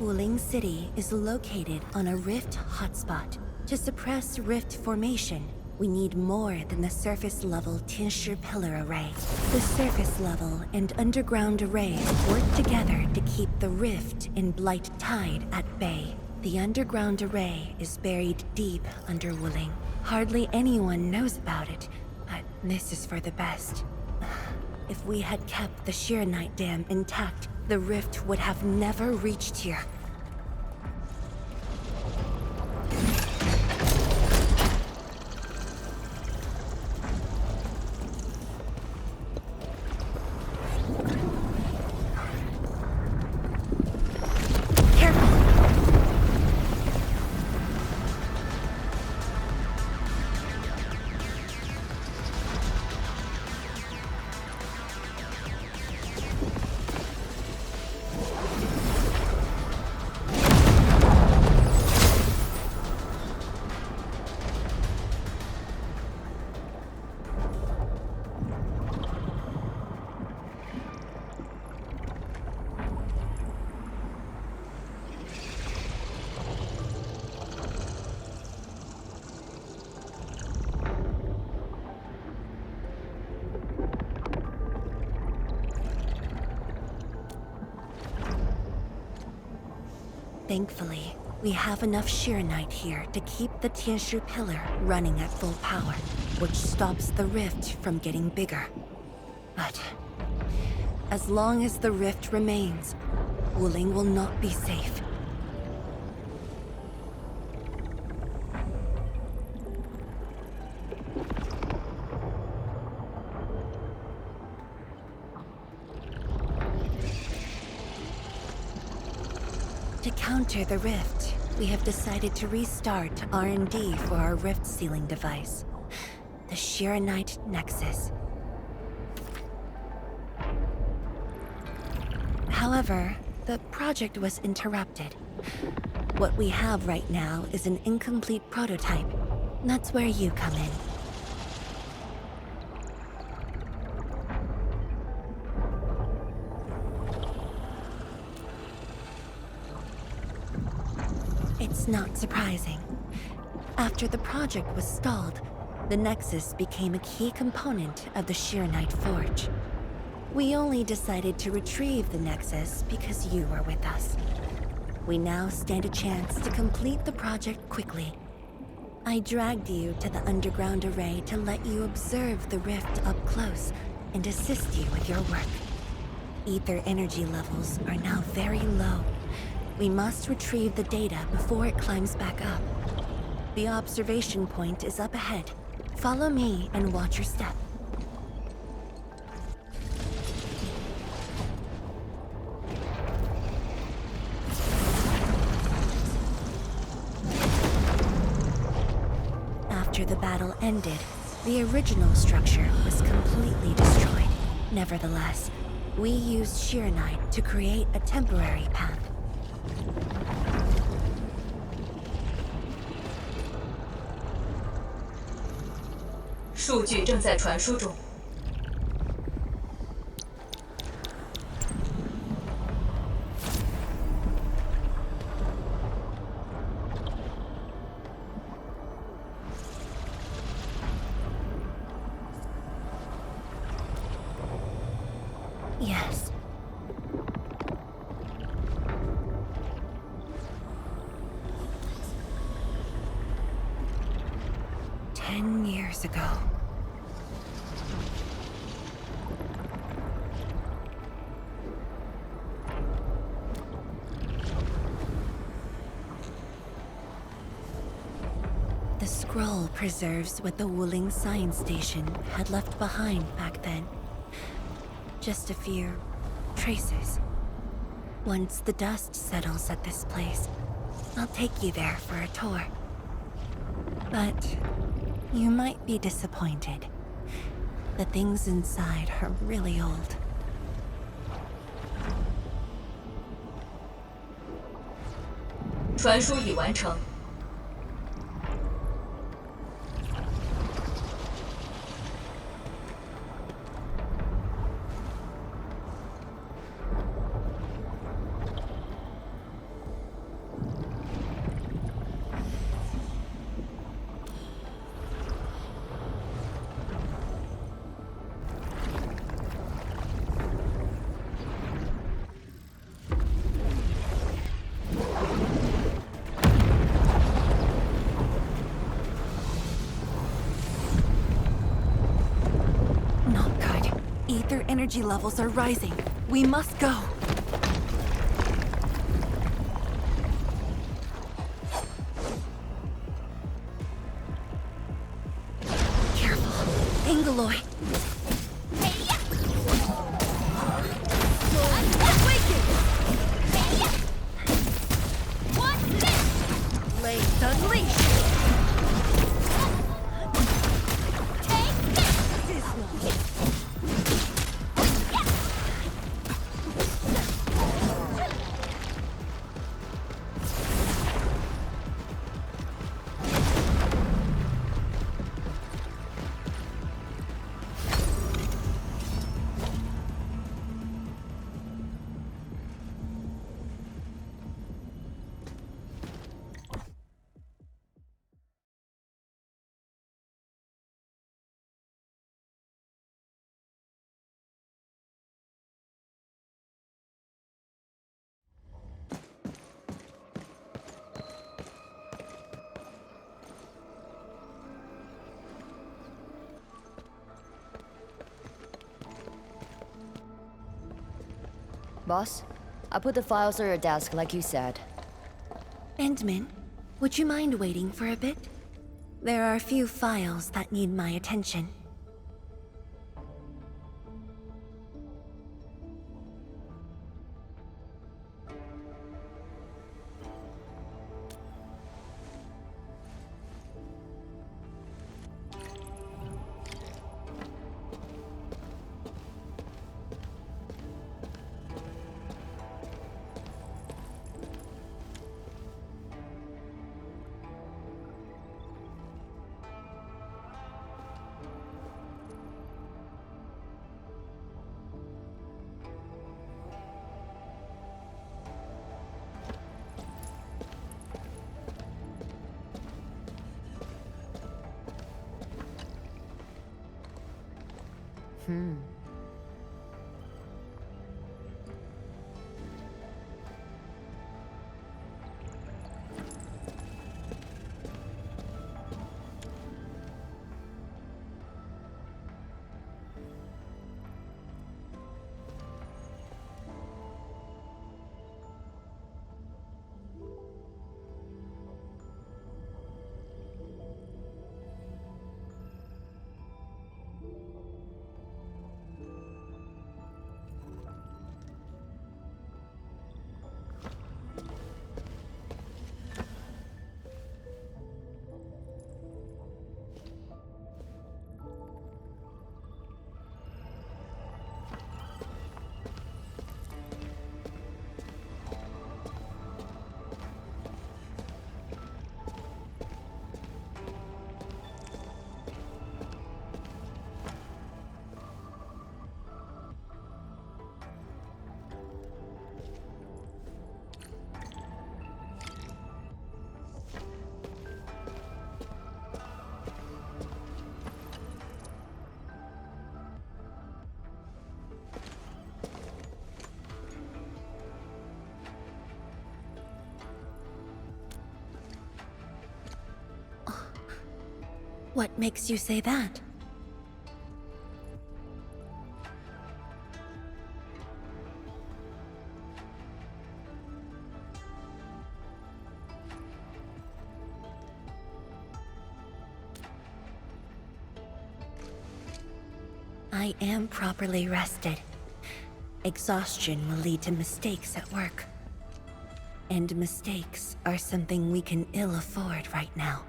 Wuling City is located on a rift hotspot. To suppress rift formation, we need more than the surface-level Tianshi Pillar Array. The surface-level and underground arrays work together to keep the rift in Blight Tide at bay. The underground array is buried deep under Wuling. Hardly anyone knows about it, but this is for the best. If we had kept the Arknight Dam intact, the rift would have never reached here. Thankfully, we have enough Arknight here to keep the Tianshi Pillar running at full power, which stops the rift from getting bigger. But as long as the rift remains, Wuling will not be safe. To counter the rift, we have decided to restart R&D for our rift sealing device, the Arknight Nexus. However, the project was interrupted. What we have right now is an incomplete prototype. That's where you come in. It's not surprising. After the project was stalled, the Nexus became a key component of the Arknight Forge. We only decided to retrieve the Nexus because you were with us. We now stand a chance to complete the project quickly. I dragged you to the underground array to let you observe the rift up close and assist you with your work. Ether energy levels are now very low. We must retrieve the data before it climbs back up. The observation point is up ahead. Follow me and watch your step. After the battle ended, the original structure was completely destroyed. Nevertheless, we used Arknight to create a temporary path. 数据正在传输中。Yes. Ten years ago. The scroll preserves what the Wuling Science Station had left behind back then. Just a few traces. Once the dust settles at this place, I'll take you there for a tour. But you might be disappointed. The things inside are really old. 传输已完成。energy levels are rising. We must go. Careful. Angaloy. Blades unleashed! Take this! Boss, I put the files on your desk like you said. Endman, would you mind waiting for a bit? There are a few files that need my attention. What makes you say that? I am properly rested. Exhaustion will lead to mistakes at work. And mistakes are something we can ill afford right now.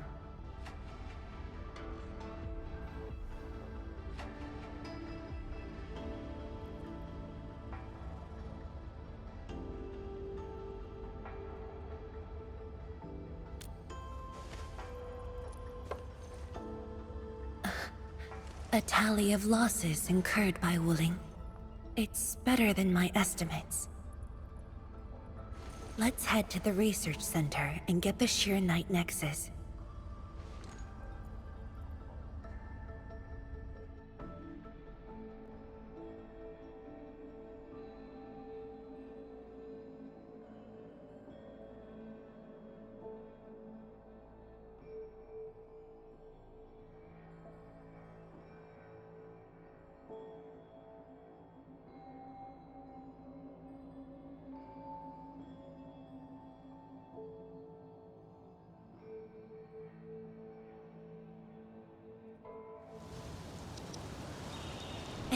A tally of losses incurred by Wuling. It's better than my estimates. Let's head to the research center and get the Sheer Knight Nexus.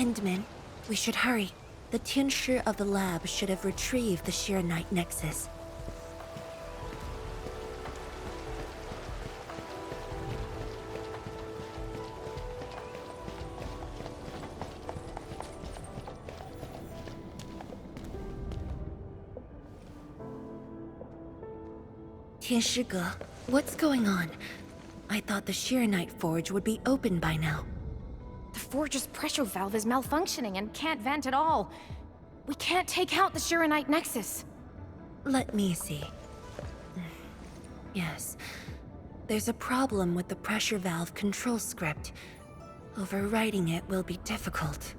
Endman, we should hurry. The Tianshi of the lab should have retrieved the Shiranite Nexus. Tianshi, what's going on? I thought the Shiranite Forge would be open by now. The forge's pressure valve is malfunctioning and can't vent at all. We can't take out the Shiranite Nexus. Let me see. Yes. There's a problem with the pressure valve control script. Overwriting it will be difficult.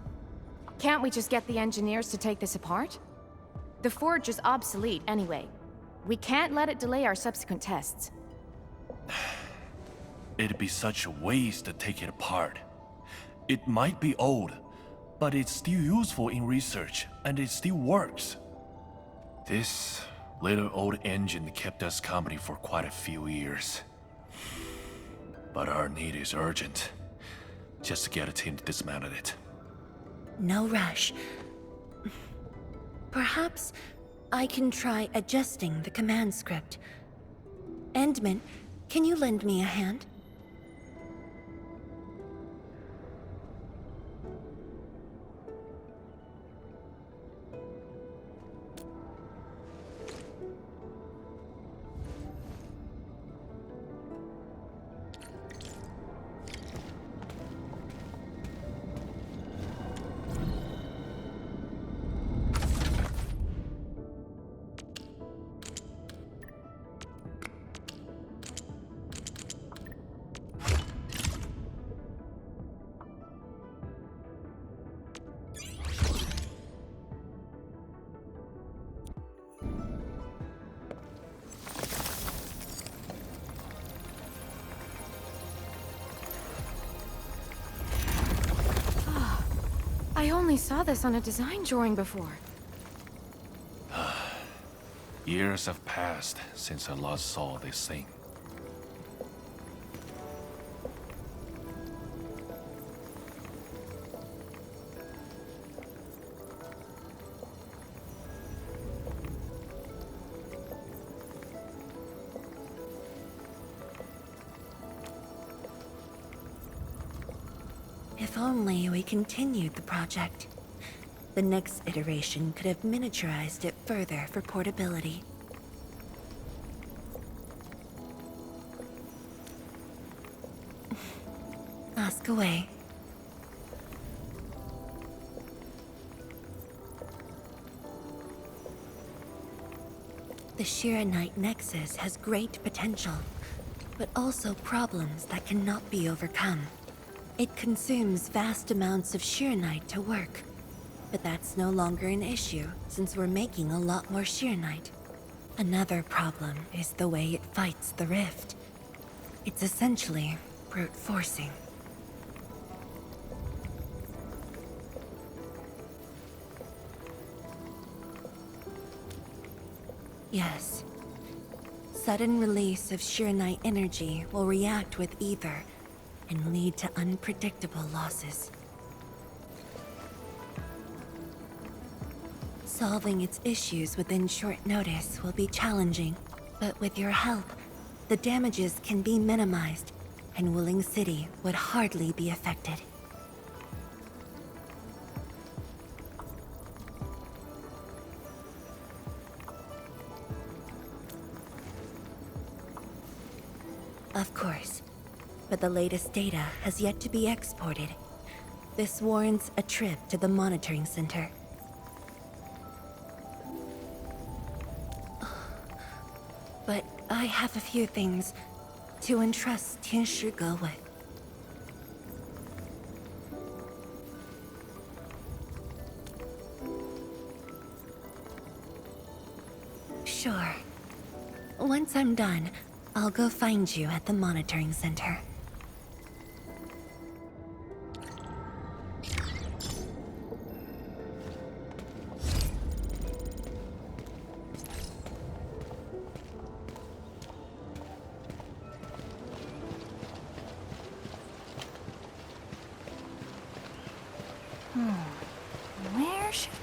Can't we just get the engineers to take this apart? The forge is obsolete anyway. We can't let it delay our subsequent tests. It'd be such a waste to take it apart. It might be old, but it's still useful in research, and it still works. This little old engine kept us company for quite a few years. But our need is urgent. Just to get a team to dismantle it. No rush. Perhaps I can try adjusting the command script. Endman, can you lend me a hand? I only saw this on a design drawing before. Years have passed since I last saw this thing. If only we continued the project. The next iteration could have miniaturized it further for portability. Ask away. The Shiranite Nexus has great potential, but also problems that cannot be overcome. It consumes vast amounts of Shiranite to work, but that's no longer an issue since we're making a lot more Shiranite. Another problem is the way it fights the rift. It's essentially brute forcing. Yes. Sudden release of Shiranite energy will react with ether and lead to unpredictable losses. Solving its issues within short notice will be challenging, but with your help, the damages can be minimized, and Wuling City would hardly be affected. Of course. But the latest data has yet to be exported. This warrants a trip to the monitoring center. But I have a few things to entrust Tianshi with. Sure. Once I'm done, I'll go find you at the monitoring center.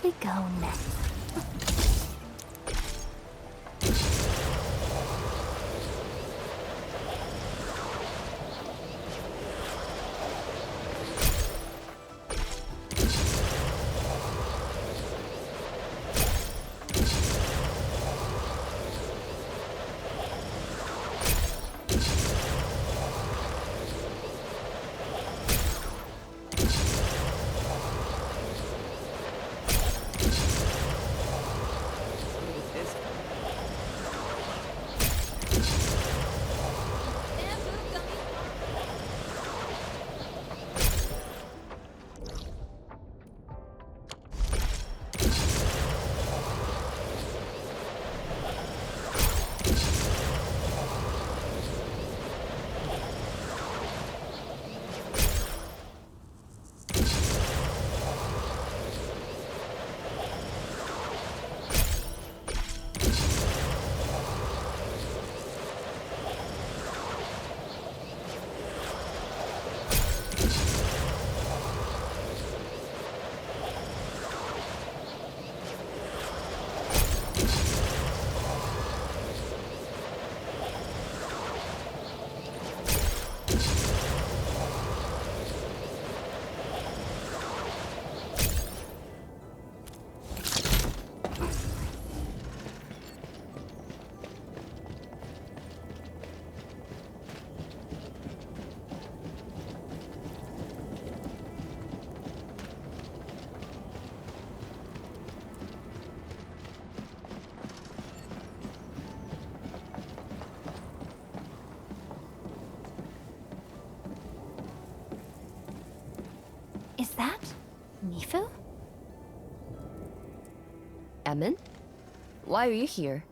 we go next? Is that Mifu? Emin? Why are you here?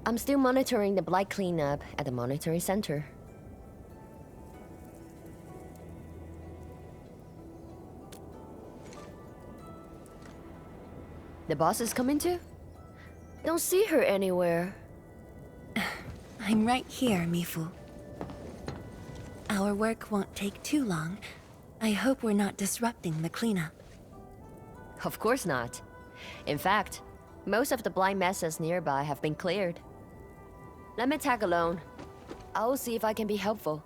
I'm still monitoring the blight cleanup at the monitoring center. The boss is coming too? Don't see her anywhere. I'm right here, Mifu. Our work won't take too long. I hope we're not disrupting the cleanup. Of course not. In fact, most of the blind messes nearby have been cleared. Let me tag along. I'll see if I can be helpful.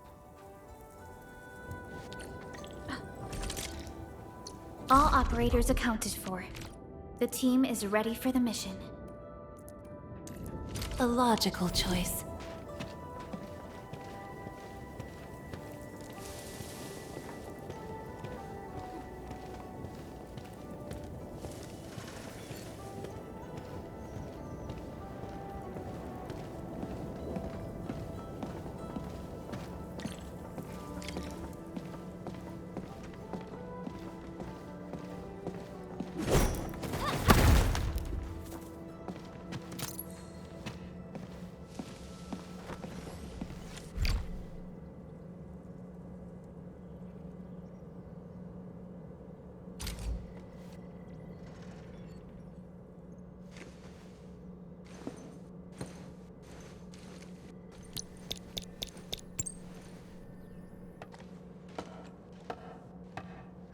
All operators accounted for. The team is ready for the mission. A logical choice.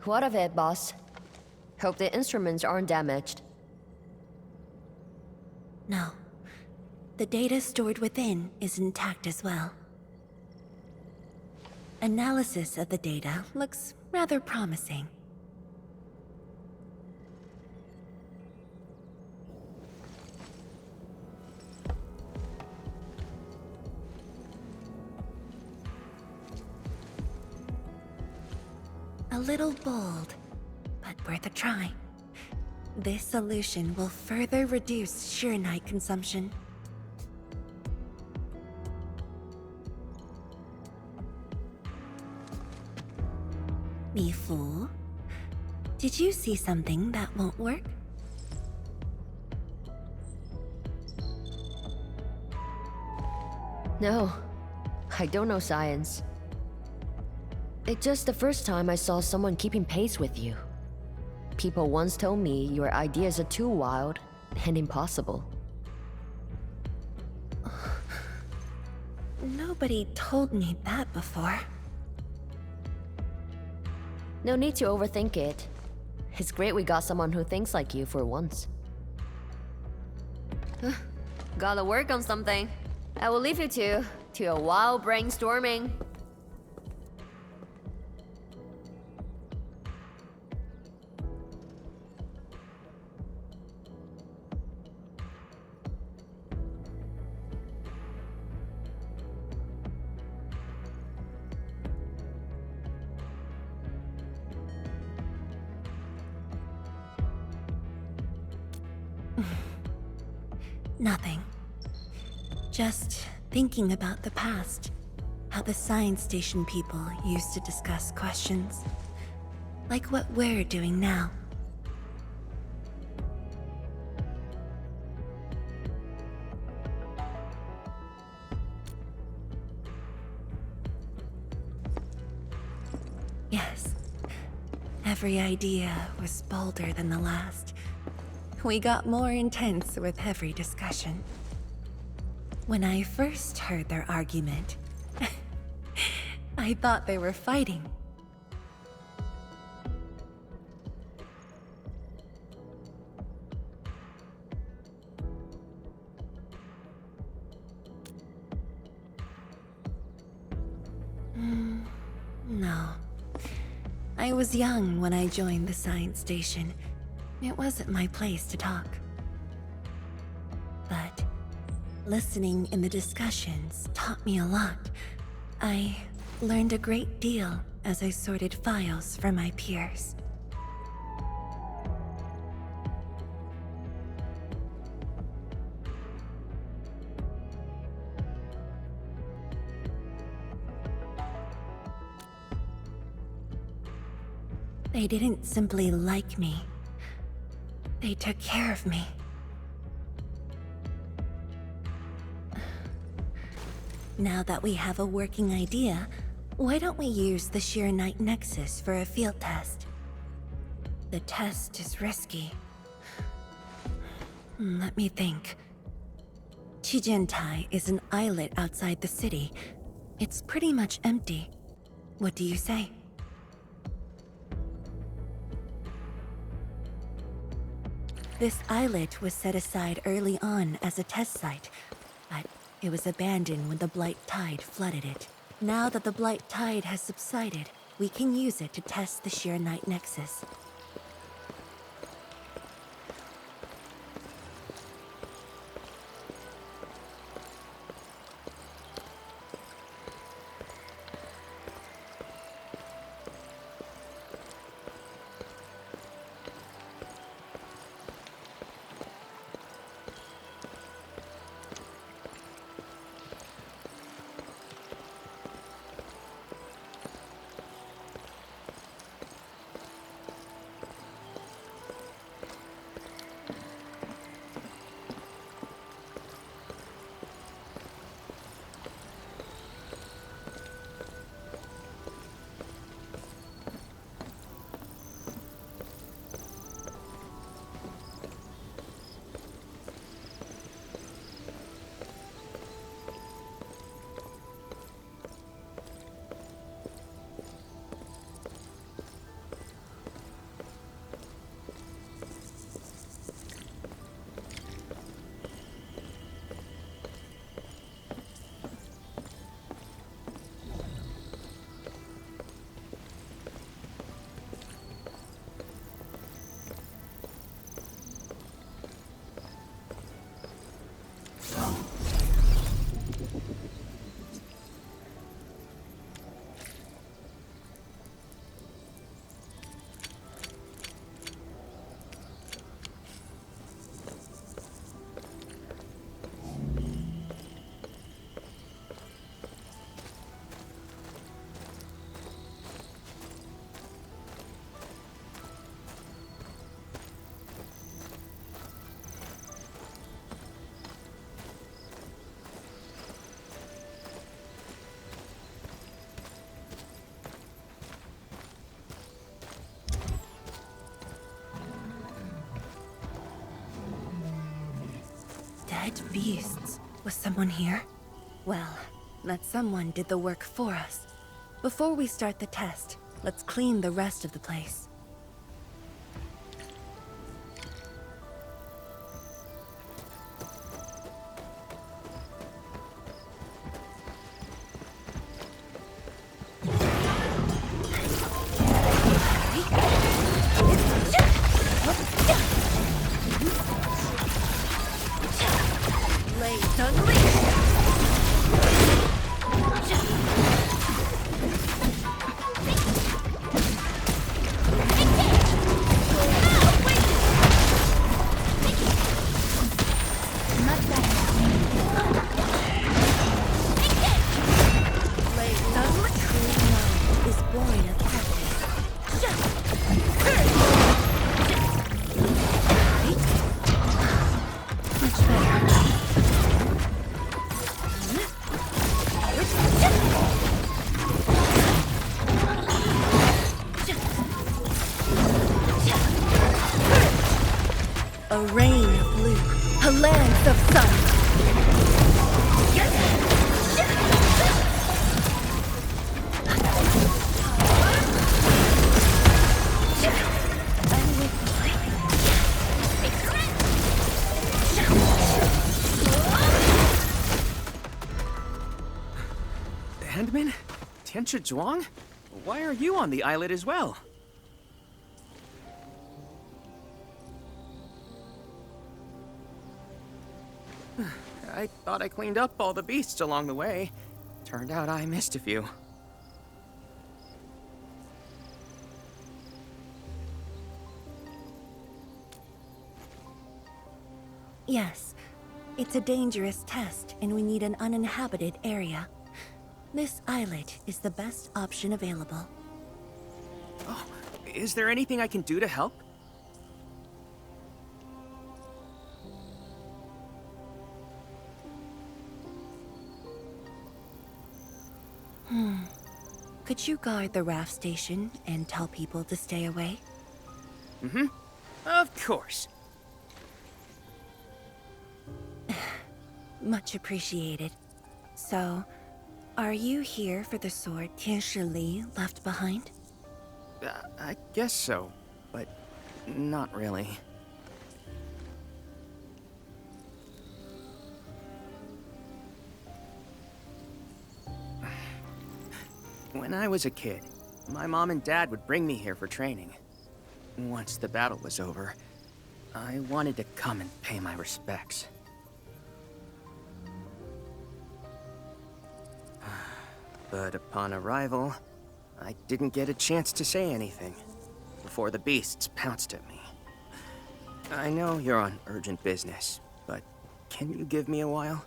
What of it, boss? Hope the instruments aren't damaged. No. The data stored within is intact as well. Analysis of the data looks rather promising. A little bold, but worth a try. This solution will further reduce Sheernite consumption. Mifu, did you see something that won't work? No, I don't know science. It's just the first time I saw someone keeping pace with you. People once told me your ideas are too wild and impossible. Nobody told me that before. No need to overthink it. It's great we got someone who thinks like you for once. Gotta work on something. I will leave you to a wild brainstorming. Nothing. Just thinking about the past. How the science station people used to discuss questions. Like what we're doing now. Yes. Every idea was bolder than the last. We got more intense with every discussion. When I first heard their argument, I thought they were fighting. No. I was young when I joined the science station. It wasn't my place to talk. But listening in the discussions taught me a lot. I learned a great deal as I sorted files for my peers. They didn't simply like me. They took care of me. Now that we have a working idea, why don't we use the Sheer Night Nexus for a field test? The test is risky. Let me think. Chijentai is an islet outside the city. It's pretty much empty. What do you say? This islet was set aside early on as a test site, but it was abandoned when the Blight Tide flooded it. Now that the Blight Tide has subsided, we can use it to test the Sheer Night Nexus. Dead beasts. Was someone here? Well, that someone did the work for us. Before we start the test, let's clean the rest of the place. A rain of blue, a lance of sun. Handman? Tianchi Zhuang? Why are you on the islet as well? I thought I cleaned up all the beasts along the way. Turned out I missed a few. Yes, it's a dangerous test, and we need an uninhabited area. This islet is the best option available. Oh, is there anything I can do to help? Could you guard the raft station and tell people to stay away? Mm-hmm. Of course. Much appreciated. So, are you here for the sword Tianshi Li left behind? I guess so, but not really. When I was a kid, my mom and dad would bring me here for training. Once the battle was over, I wanted to come and pay my respects. But upon arrival, I didn't get a chance to say anything before the beasts pounced at me. I know you're on urgent business, but can you give me a while?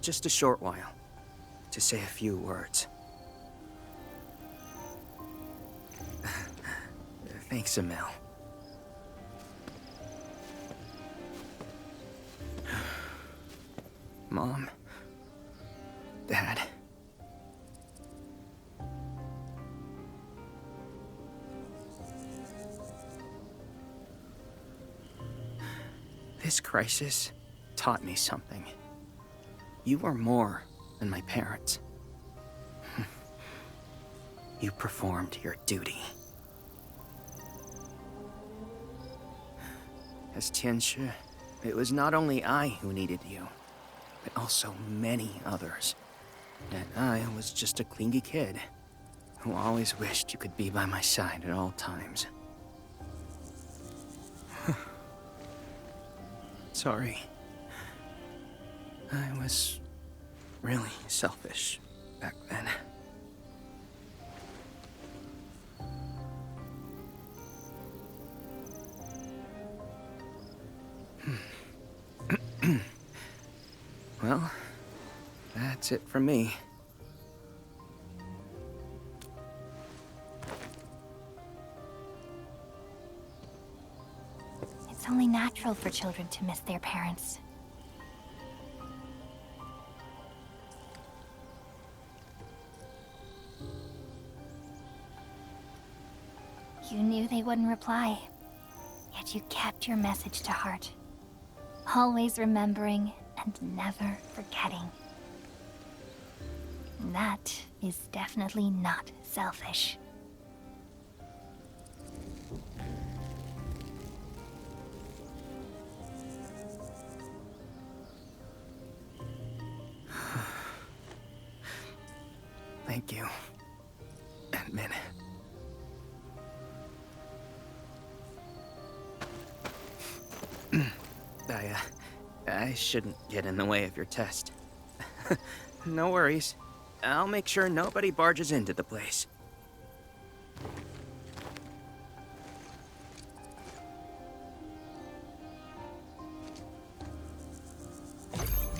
Just a short while, to say a few words. Thanks, Emil. Mom, Dad. This crisis taught me something. You are more than my parents. You performed your duty. As Tianshi, it was not only I who needed you, but also many others. And I was just a clingy kid who always wished you could be by my side at all times. Sorry. I was really selfish back then. Well, that's it from me. It's only natural for children to miss their parents. You knew they wouldn't reply, yet you kept your message to heart. Always remembering and never forgetting. That is definitely not selfish. Thank you, Admin. I shouldn't get in the way of your test. No worries. I'll make sure nobody barges into the place.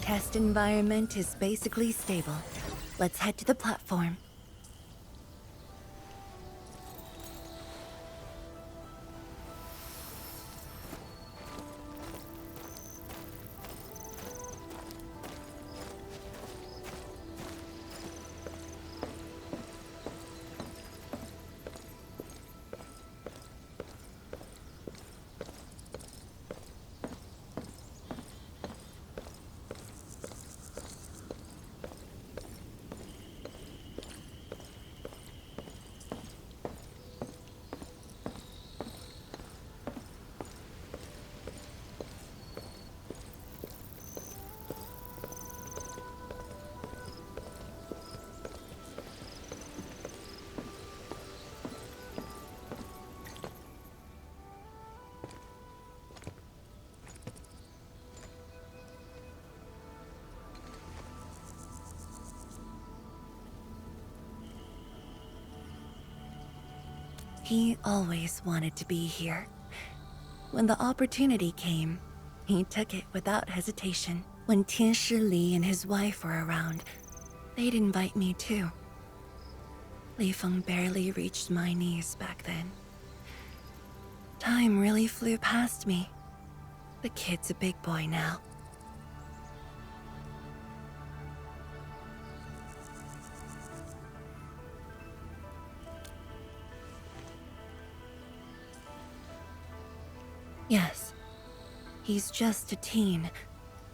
Test environment is basically stable. Let's head to the platform. He always wanted to be here. When the opportunity came, he took it without hesitation. When Tianshi Li and his wife were around, they'd invite me too. Li Feng barely reached my knees back then. Time really flew past me. The kid's a big boy now. Yes, he's just a teen,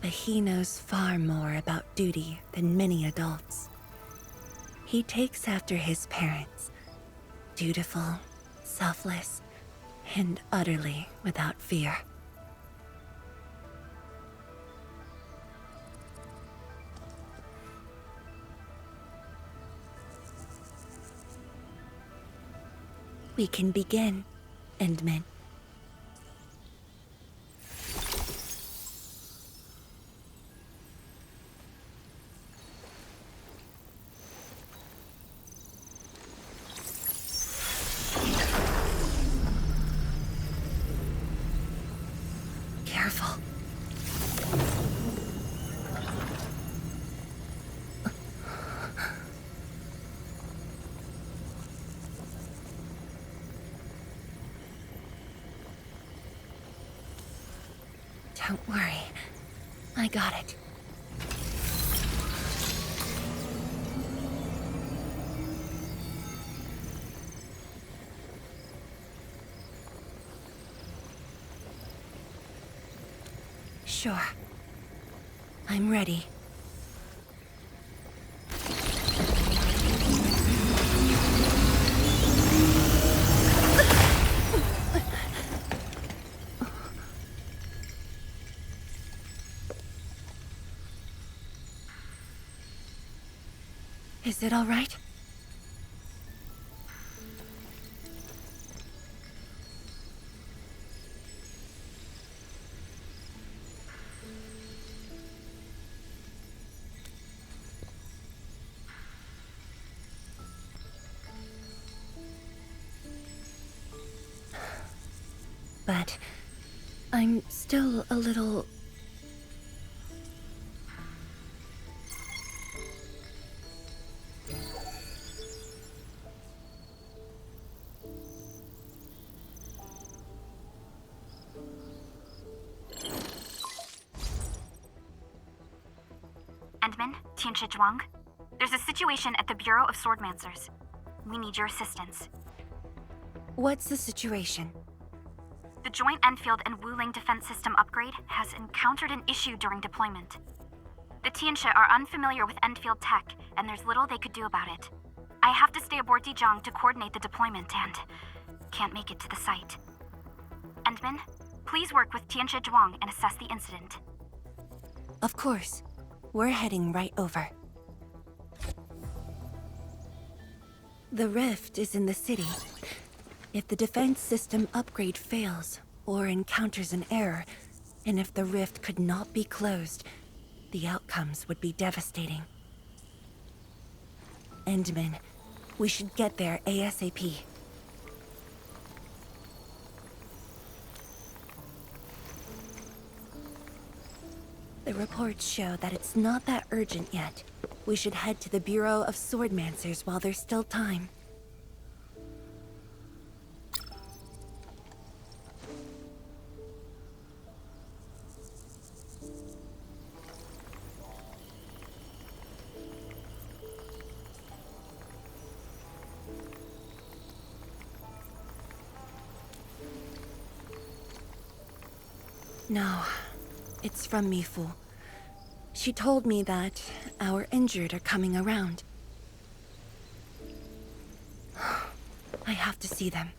but he knows far more about duty than many adults. He takes after his parents, dutiful, selfless, and utterly without fear. We can begin, Endman. Careful. Don't worry. I got it. Sure. I'm ready. Is it all right? But I'm still a little... Endman, Tianshi Zhuang. There's a situation at the Bureau of Swordmancers. We need your assistance. What's the situation? The joint Endfield and Wuling defense system upgrade has encountered an issue during deployment. The Tianshi are unfamiliar with Endfield tech, and there's little they could do about it. I have to stay aboard Dijiang to coordinate the deployment and can't make it to the site. Endman, please work with Tianshi Zhuang and assess the incident. Of course. We're heading right over. The rift is in the city. If the defense system upgrade fails or encounters an error, And if the rift could not be closed, the outcomes would be devastating. Endman, we should get there ASAP. The reports show that it's not that urgent yet. We should head to the Bureau of Swordmancers while there's still time. No, it's from Mifu. She told me that our injured are coming around. I have to see them.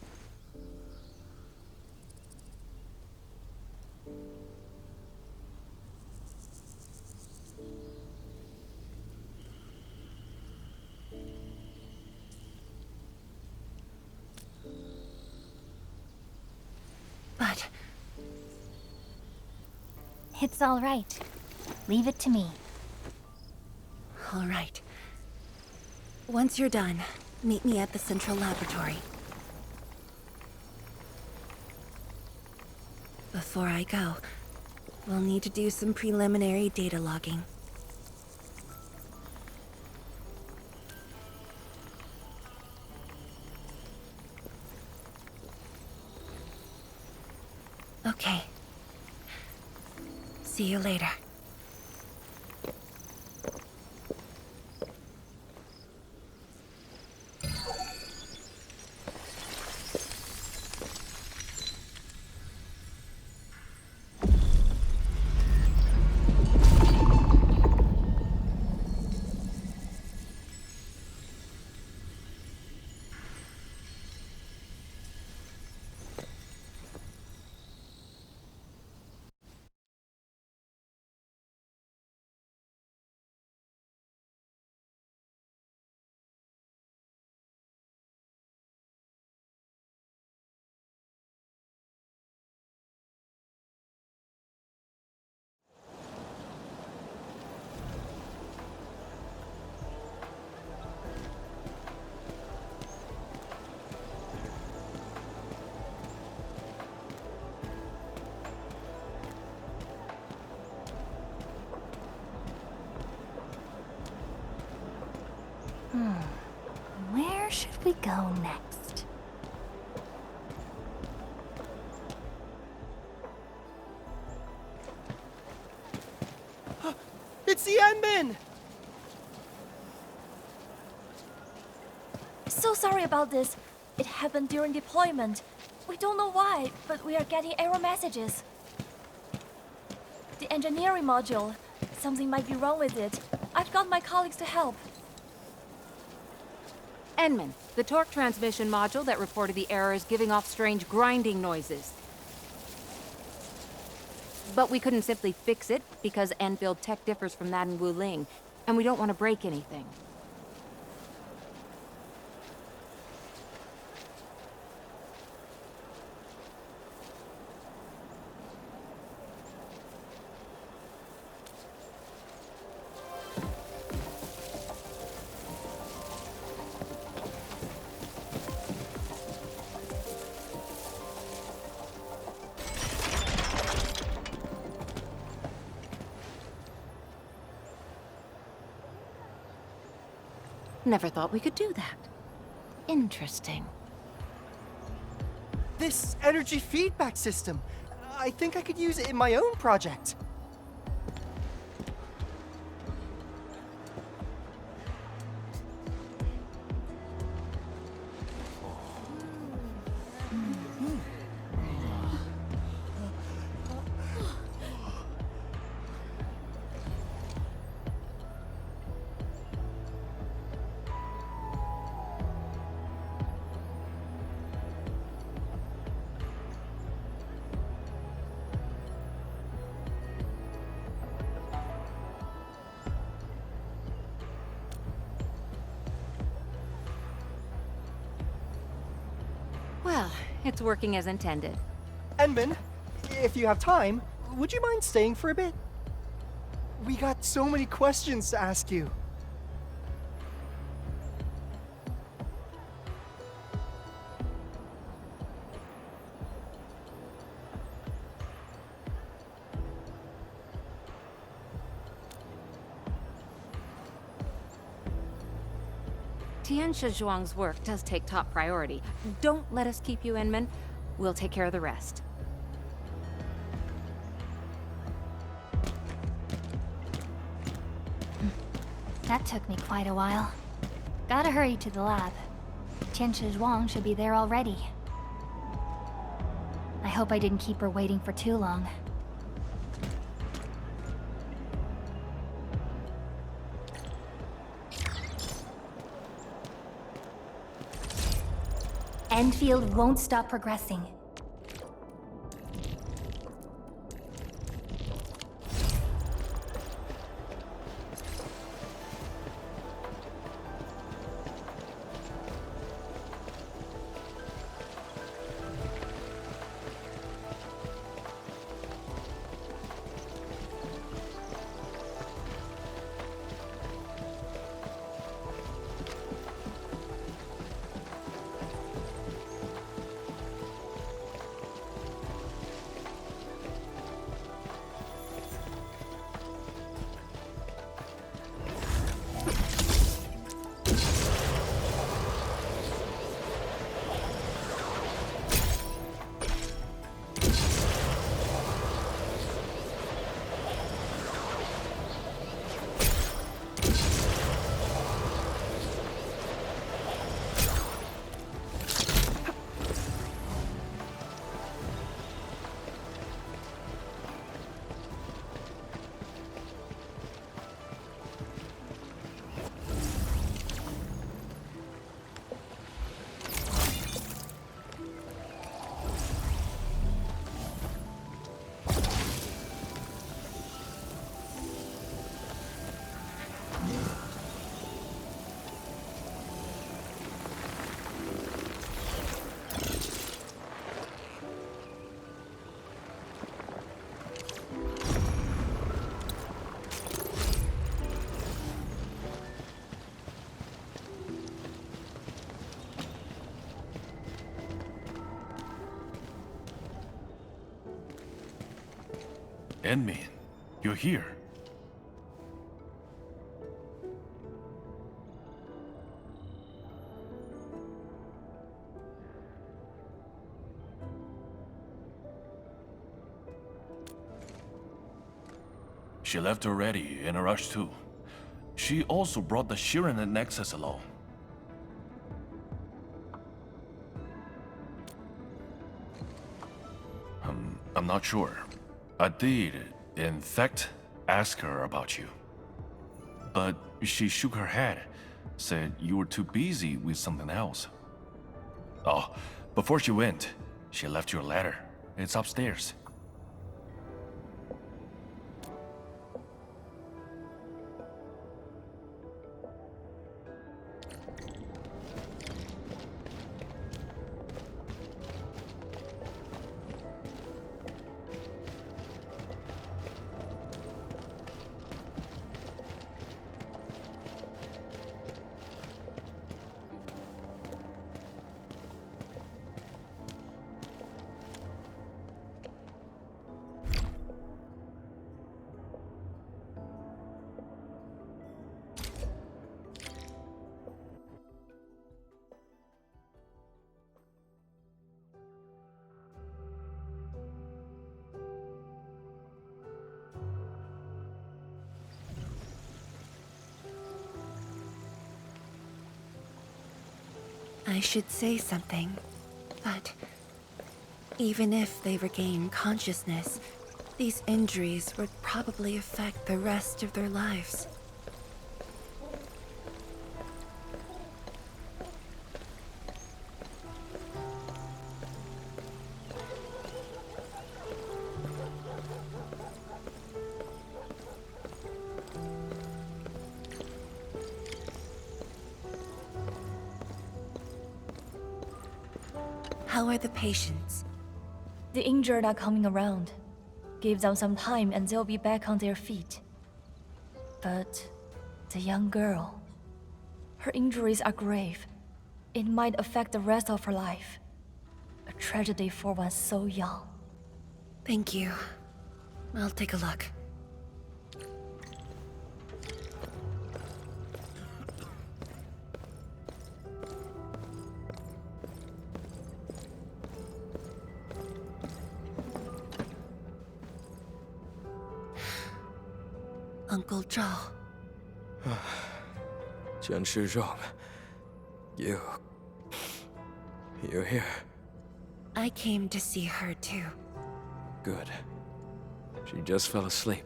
But... It's all right. Leave it to me. all right. Once you're done, meet me at the central laboratory. Before I go, we'll need to do some preliminary data logging. Okay. See you later. Where should we go next? It's the Endman! So sorry about this. It happened during deployment. We don't know why, but we are getting error messages. The engineering module. Something might be wrong with it. I've got my colleagues to help. Enman, the torque transmission module that reported the error is giving off strange grinding noises. But we couldn't simply fix it because Endfield tech differs from that in Wuling, and we don't want to break anything. Never thought we could do that. Interesting. This energy feedback system. I think I could use it in my own project. Well, it's working as intended. Endman, if you have time, would you mind staying for a bit? We got so many questions to ask you. Tianxia Zhuang's work does take top priority. Don't let us keep you, Inman. We'll take care of the rest. That took me quite a while. Gotta hurry to the lab. Tianxia Zhuang should be there already. I hope I didn't keep her waiting for too long. Endfield won't stop progressing. Enmin, you're here. She left already, in a rush too. She also brought the Shiren Nexus along. I'm not sure. I did, in fact, ask her about you. But she shook her head, said you were too busy with something else. Oh, before she went, she left you a letter. It's upstairs. I should say something, but even if they regain consciousness, these injuries would probably affect the rest of their lives. How are the patients? The injured are coming around. Give them some time and they'll be back on their feet. But the young girl, her injuries are grave. It might affect the rest of her life. A tragedy for one so young. Thank you. I'll take a look. Uncle Zhao. Chen Shizhong, you're here. I came to see her too. Good. She just fell asleep.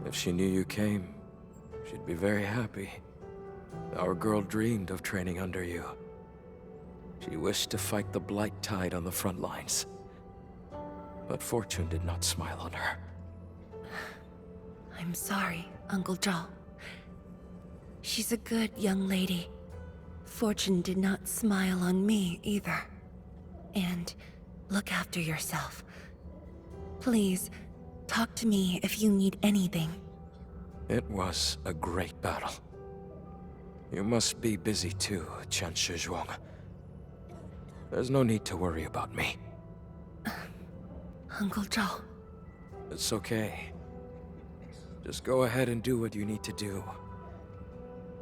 If she knew you came, she'd be very happy. Our girl dreamed of training under you. She wished to fight the Blight Tide on the front lines. But fortune did not smile on her. I'm sorry, Uncle Zhao. She's a good young lady. Fortune did not smile on me either. And look after yourself. Please, talk to me if you need anything. It was a great battle. You must be busy too, Chen Shizhuang. There's no need to worry about me. Uncle Zhao. It's okay. Just go ahead and do what you need to do.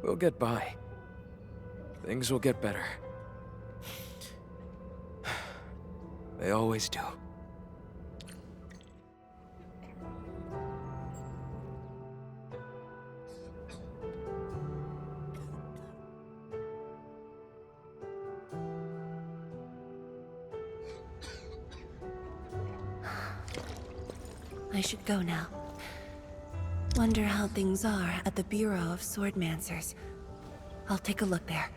We'll get by. Things will get better. They always do. I should go now. Wonder how things are at the Bureau of Swordmancers. I'll take a look there.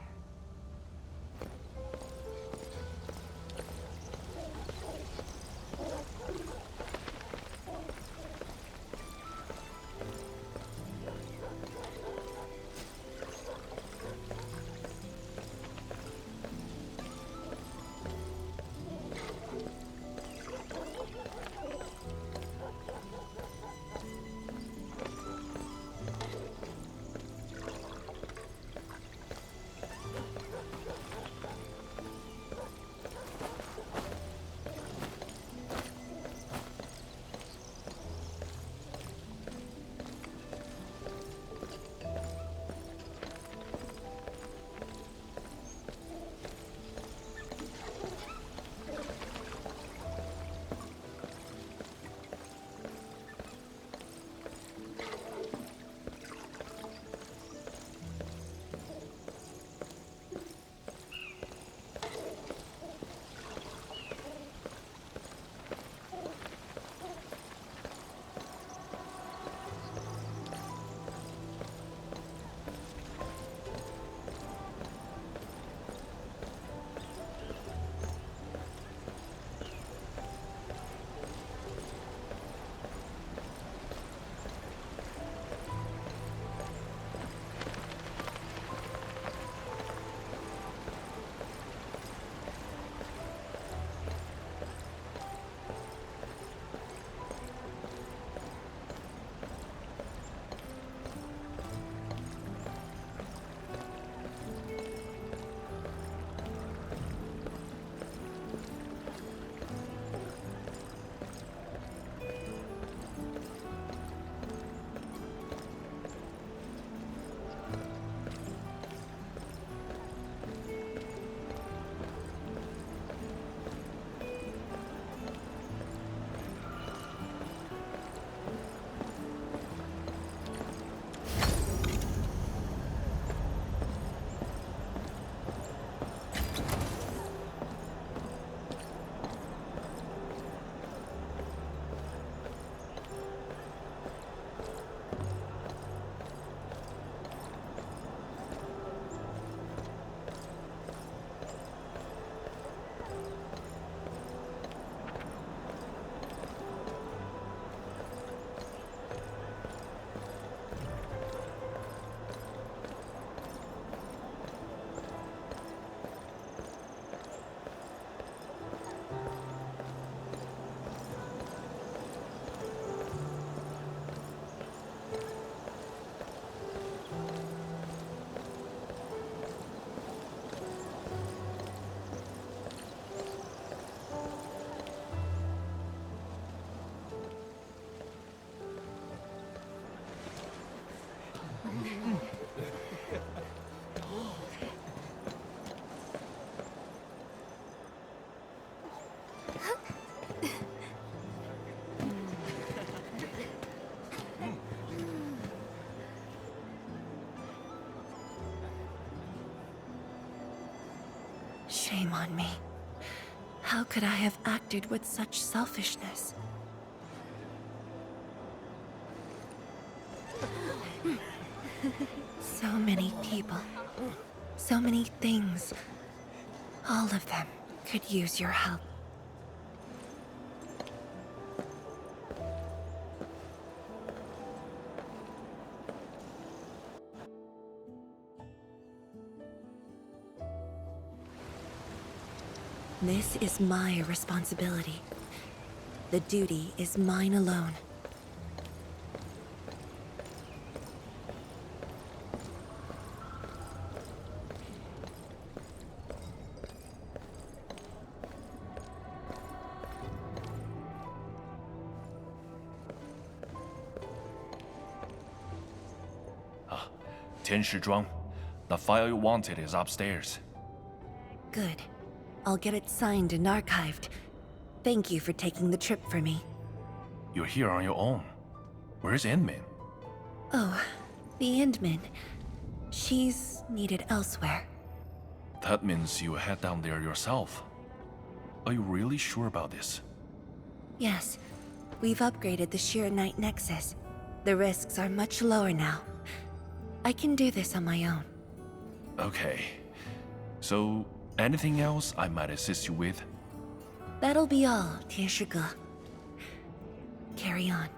Shame on me. How could I have acted with such selfishness? So many people, so many things. All of them could use your help. This is my responsibility. The duty is mine alone. Tianshizhuang, the file you wanted is upstairs. Good. I'll get it signed and archived. Thank you for taking the trip for me. You're here on your own. Where's Inmin? Oh, the Endman. She's needed elsewhere. That means you head down there yourself. Are you really sure about this? Yes. We've upgraded the Sheer Knight Nexus. The risks are much lower now. I can do this on my own. Okay. So, anything else I might assist you with? That'll be all, 天师哥. Carry on.